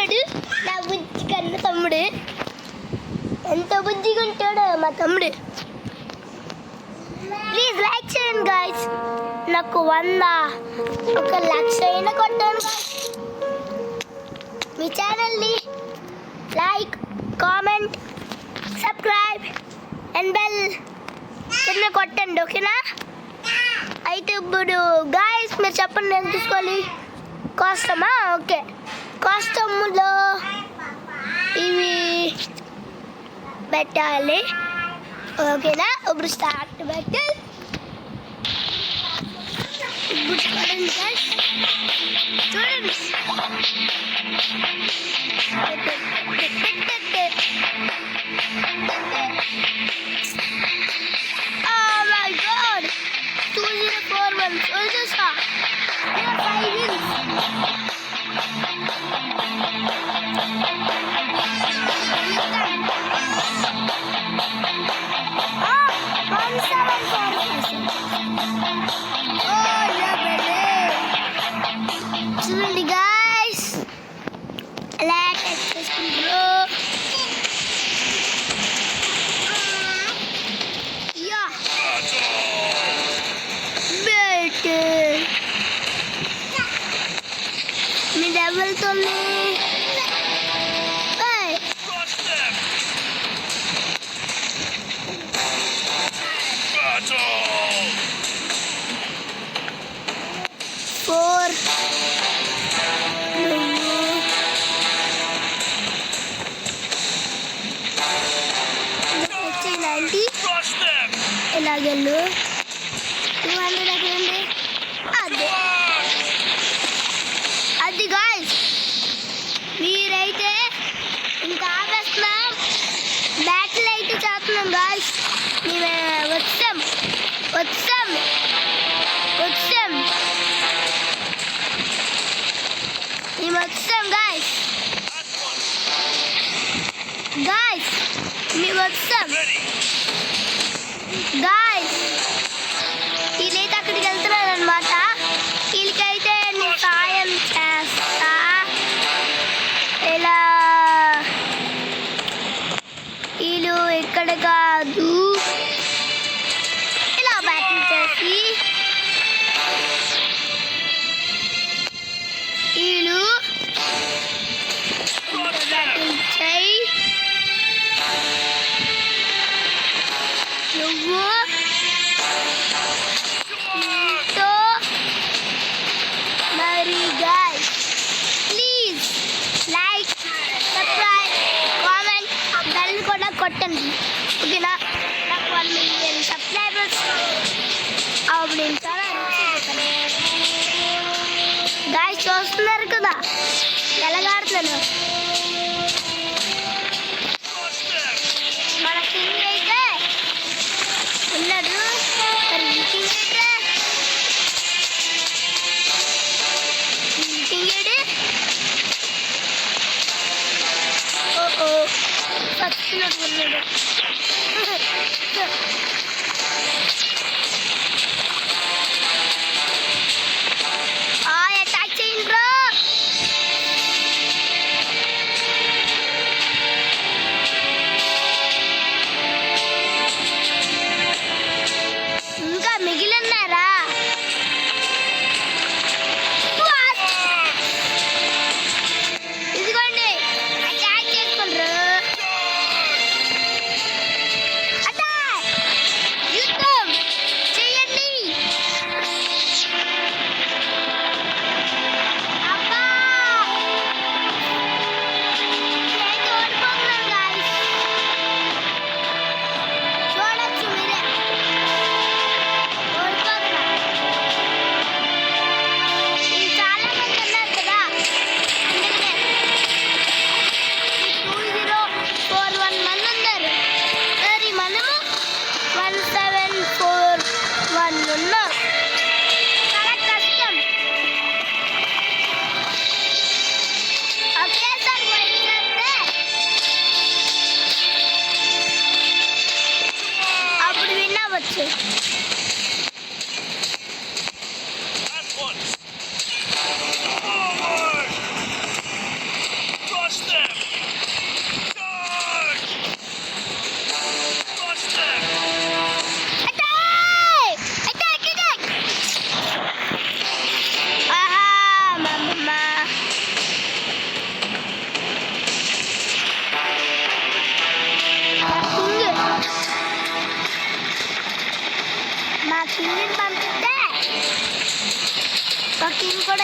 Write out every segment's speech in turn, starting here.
ఉన్నాడు నా బుజ్జి కన్న తమ్ముడు. ఎంత బుజ్జిగా ఉంటాడో మా తమ్ముడు. ప్లీజ్ లైక్ చేయండి గాయ్స్. నాకు 1,00,000 అయినా కొట్టాను. మీ ఛానల్ని like, comment, subscribe and bell కింద కొట్టండి, ఓకేనా? అయితే ఇప్పుడు గాయ్స్ మీరు చెప్పండి, నేను తీసుకోవాలి కాస్టమా? ఓకే, కాస్టమ్లో ఇవి పెట్టాలి, ఓకేనా? ఇప్పుడు స్టార్ట్ పెట్టి ఇప్పుడు చూడండి గాయ్స్, చూడండి. Oh my god, 2041 soldiers are 5 wins. చూడండి గాయ్స్, అలా టచ్ చేసుకుంటారు. యా బెట్ మీ డబుల్తోనే ఇలాగెళ్ళు 200 ఎక్కడండి? అది గాయ్స్, మీరైతే ఇంకా ఆపేస్తున్నాం, బ్యాటిల్ అయితే చేస్తున్నాం గాయ్స్. మేము వచ్చాం మేము వచ్చాం గాయ్స్. వీళ్ళైతే అక్కడికి వెళ్తున్నారు అనమాట. వీళ్ళకైతే నేను సాయం చేస్తా. ఇలా వీళ్ళు ఇక్కడ కాదు, ఇలా బ్యాటింగ్ చేసి వీళ్ళు బ్యాటింగ్ చేయి. నువ్వు మరి guys please like, subscribe, comment, bell కూడా కొట్టండి, ఓకేనా? నాకు 1 million సబ్స్క్రైబర్స్ అప్పుడు నేను చాలా గాయ్స్ చూస్తున్నారు కదా ఎలాగాడుతున్నాను. మన కింగ్ అయితే ఉన్నాడు, ఉన్నాడు. అటాక్ చేయండి బ్రో. ఇంకా మిగిలిన్నారా? ఇదిగోండి అటాక్ చేసుకుంటారు. అటాక్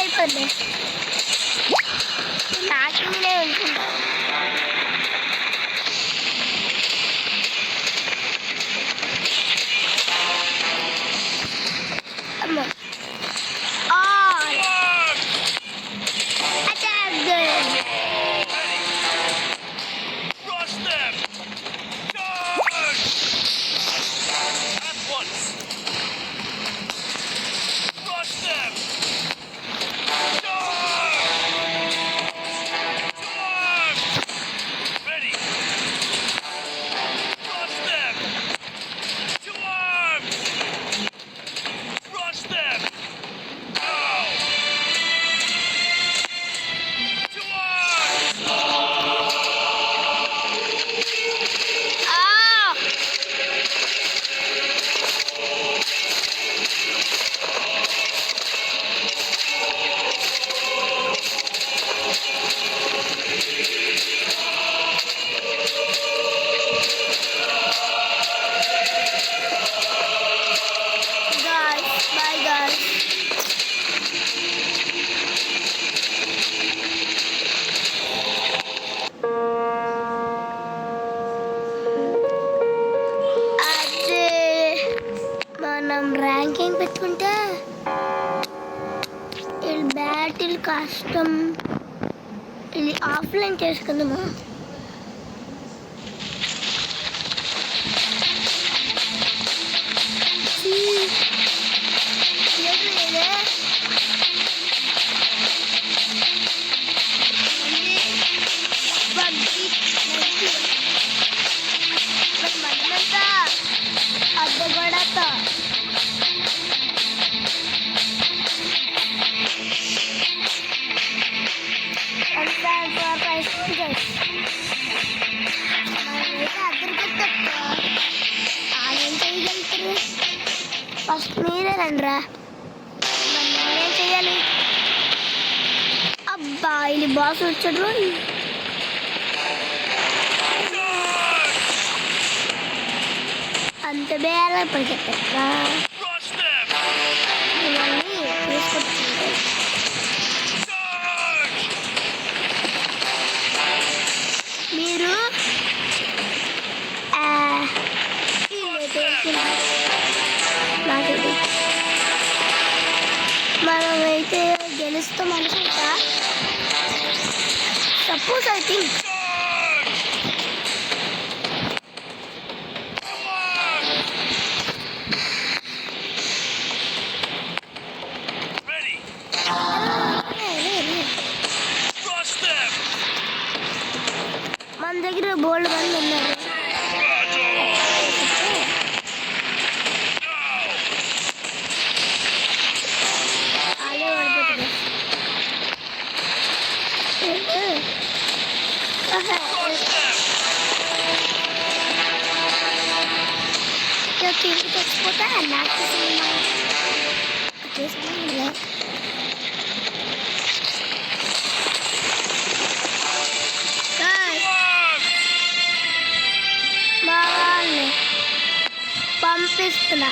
అయిపోద్ది. నాకినే ఉంటుంది. అమ్మ ర్యాంకింగ్ పెట్టుకుంటే బ్యాటిల్ కష్టం. ఇది ఆఫ్లైన్ చేసుకుందామా? అడ్డగడతా ఫస్ట్ మీరే రండిరా. నేనేం చెయ్యాలి? అబ్బా ఇది బాస్ వచ్చాడు. అంత బేలా పడిపోతా తీసుకొచ్చింది. మీరు నాకైతే మనమైతే గెలుస్తాం అనుకుంటా. సపోజ్ ఐ థింక్ మన దగ్గర బోల్డ్ మంది ఉన్నారు. తిరిగి తెచ్చిపోతా నాకు మా వాళ్ళని పంపిస్తున్నా.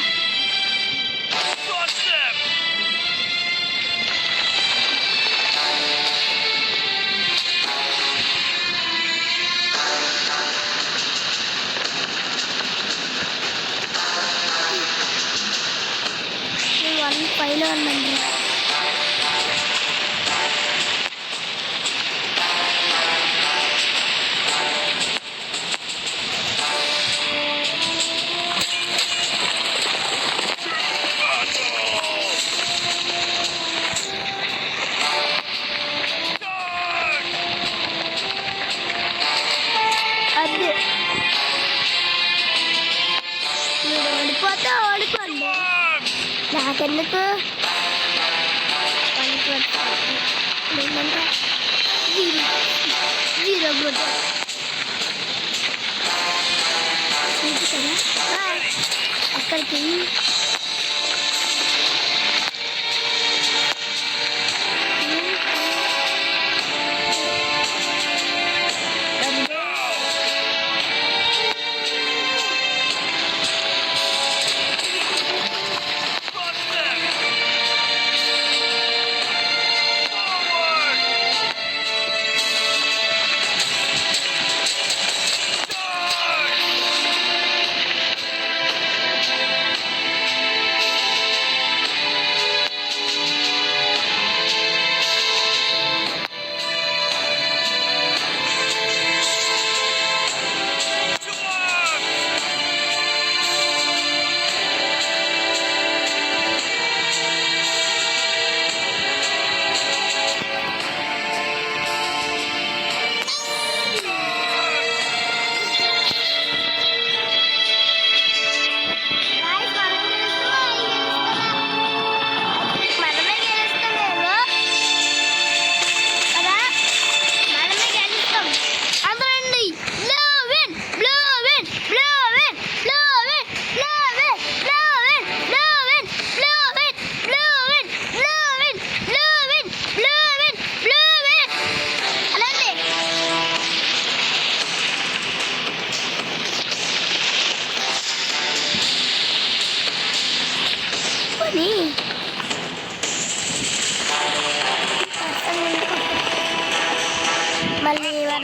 పైలో ఉందండి. అది మీరు ఓడిపోతే ఓడిపోండి, నాకెందుకు? జీరో గుడ్ కదా అక్కడికి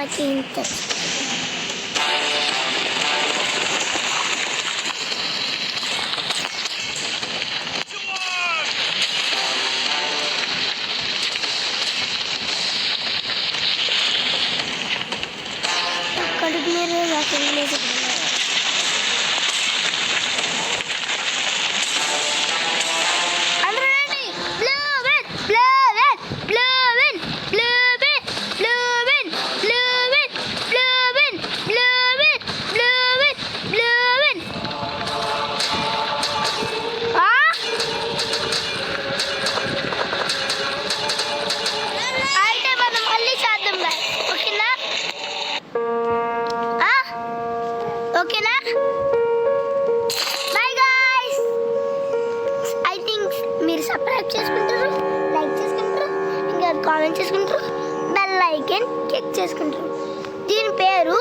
మనకి ఇంత కడుపు మీరు నాకు ఇంగ్లీష్ ఓకేనా బై గాయ్స్ ఐ థింక్ మీరు సబ్స్క్రైబ్ చేసుకుంటారు లైక్ చేసుకుంటారు ఇంకా కామెంట్ చేసుకుంటారు బెల్ ఐకాన్ క్లిక్ చేసుకుంటారు దీని పేరు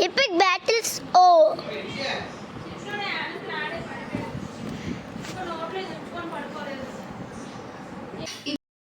ఎపిక్ బ్యాటిల్స్ ఓ